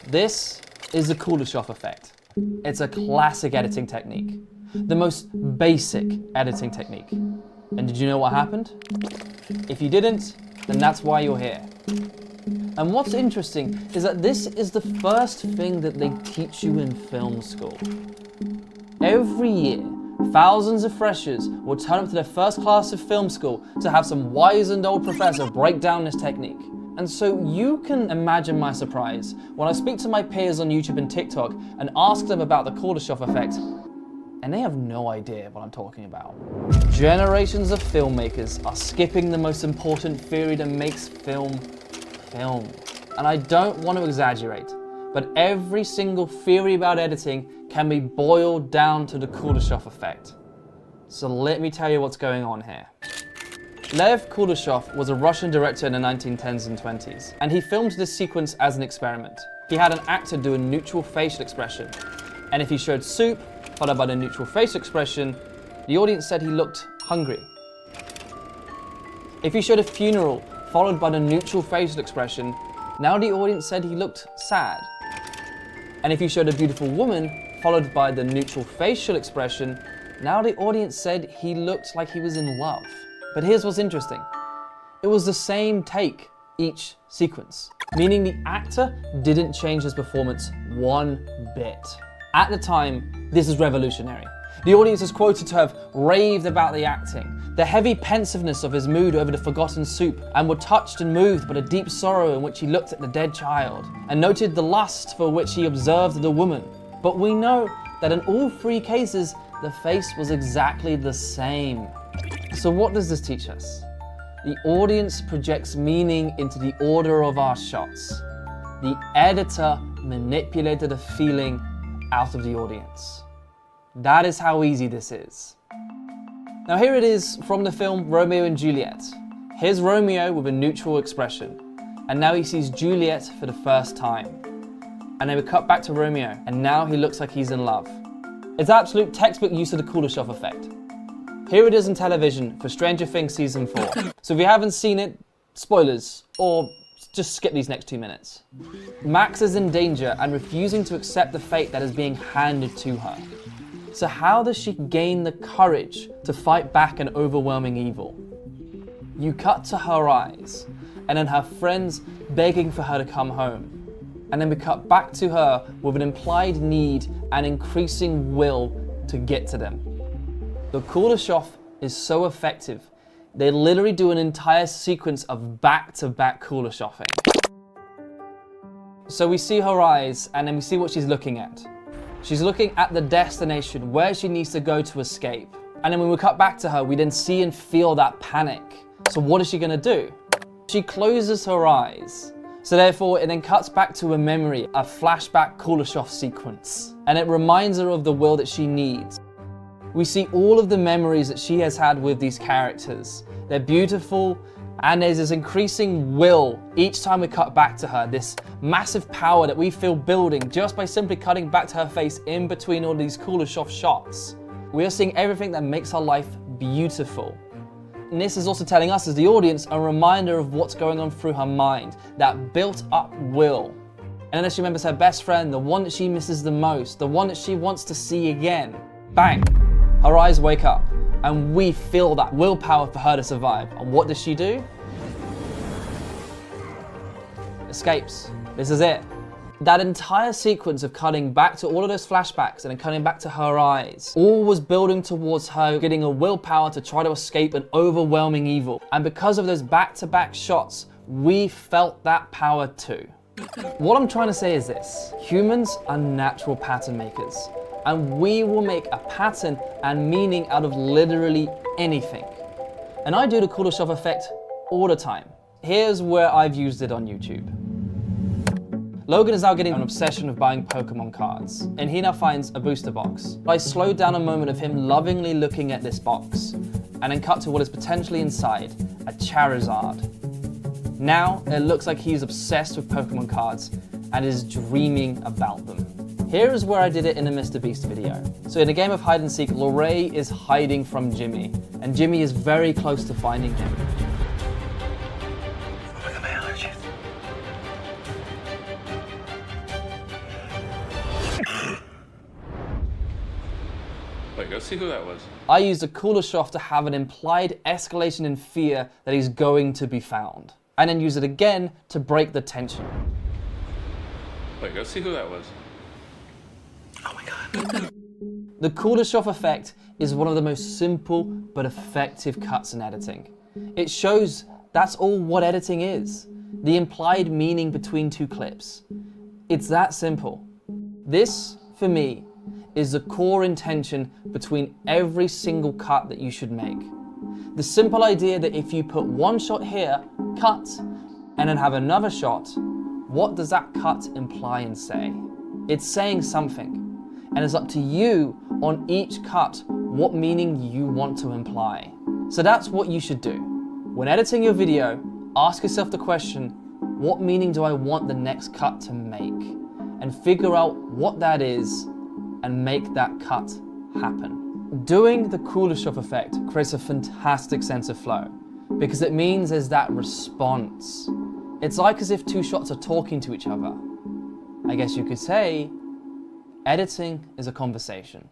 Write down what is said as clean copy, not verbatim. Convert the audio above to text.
This is the Kuleshov effect. It's a classic editing technique, the most basic editing technique. And did you know what happened? If you didn't, then that's why you're here. And what's interesting is that this is the first thing that they teach you in film school. Every year, thousands of freshers will turn up to their first class of film school to have some wizened old professor break down this technique. And so you can imagine my surprise when I speak to my peers on YouTube and TikTok and ask them about the Kuleshov effect, and they have no idea what I'm talking about. Generations of filmmakers are skipping the most important theory that makes film. And I don't want to exaggerate, but every single theory about editing can be boiled down to the Kuleshov effect. So let me tell you what's going on here. Lev Kuleshov was a Russian director in the 1910s and 20s, and he filmed this sequence as an experiment. He had an actor do a neutral facial expression, and if he showed soup, followed by the neutral facial expression, the audience said he looked hungry. If he showed a funeral, followed by the neutral facial expression, now the audience said he looked sad. And if he showed a beautiful woman, followed by the neutral facial expression, now the audience said he looked like he was in love. But here's what's interesting. It was the same take each sequence, meaning the actor didn't change his performance one bit. At the time, this is revolutionary. The audience is quoted to have raved about the acting, the heavy pensiveness of his mood over the forgotten soup, and were touched and moved by the deep sorrow in which he looked at the dead child, and noted the lust for which he observed the woman. But we know that in all three cases, the face was exactly the same. So what does this teach us? The audience projects meaning into the order of our shots. The editor manipulated a feeling out of the audience. That is how easy this is. Now here it is from the film Romeo and Juliet. Here's Romeo with a neutral expression, and now he sees Juliet for the first time. And then we cut back to Romeo, and now he looks like he's in love. It's absolute textbook use of the Kuleshov effect. Here it is in television for Stranger Things Season 4. So if you haven't seen it, spoilers, or just skip these next 2 minutes. Max is in danger and refusing to accept the fate that is being handed to her. So how does she gain the courage to fight back an overwhelming evil? You cut to her eyes, and then her friends begging for her to come home. And then we cut back to her with an implied need and increasing will to get to them. The Kuleshov is so effective, they literally do an entire sequence of back-to-back Kuleshoving. So we see her eyes, and then we see what she's looking at. She's looking at the destination, where she needs to go to escape. And then when we cut back to her, we then see and feel that panic. So what is she gonna do? She closes her eyes. So therefore, it then cuts back to a memory, a flashback Kuleshov sequence. And it reminds her of the will that she needs. We see all of the memories that she has had with these characters. They're beautiful, and there's this increasing will each time we cut back to her, this massive power that we feel building just by simply cutting back to her face in between all these Kuleshov shots. We are seeing everything that makes her life beautiful. And this is also telling us as the audience a reminder of what's going on through her mind, that built up will. And then she remembers her best friend, the one that she misses the most, the one that she wants to see again. Bang! Her eyes wake up, and we feel that willpower for her to survive. And what does she do? Escapes. This is it. That entire sequence of cutting back to all of those flashbacks and then cutting back to her eyes, all was building towards her getting a willpower to try to escape an overwhelming evil. And because of those back-to-back shots, we felt that power too. What I'm trying to say is this: humans are natural pattern makers. And we will make a pattern and meaning out of literally anything. And I do the Kuleshov effect all the time. Here's where I've used it on YouTube. Logan is now getting an obsession with buying Pokemon cards, and he now finds a booster box. I slowed down a moment of him lovingly looking at this box, and then cut to what is potentially inside, a Charizard. Now it looks like he's obsessed with Pokemon cards and is dreaming about them. Here is where I did it in a Mr. Beast video. So in a game of hide and seek, Lorray is hiding from Jimmy, and Jimmy is very close to finding him. Wait, go see who that was. I used a Kuleshov to have an implied escalation in fear that he's going to be found, and then use it again to break the tension. Wait, go see who that was. Oh my God. The Kuleshov effect is one of the most simple but effective cuts in editing. It shows that's all what editing is, the implied meaning between two clips. It's that simple. This, for me, is the core intention between every single cut that you should make. The simple idea that if you put one shot here, cut, and then have another shot, what does that cut imply and say? It's saying something, and it's up to you on each cut what meaning you want to imply. So that's what you should do. When editing your video, ask yourself the question, what meaning do I want the next cut to make? And figure out what that is and make that cut happen. Doing the Kuleshov effect creates a fantastic sense of flow because it means there's that response. It's like as if two shots are talking to each other. I guess you could say, editing is a conversation.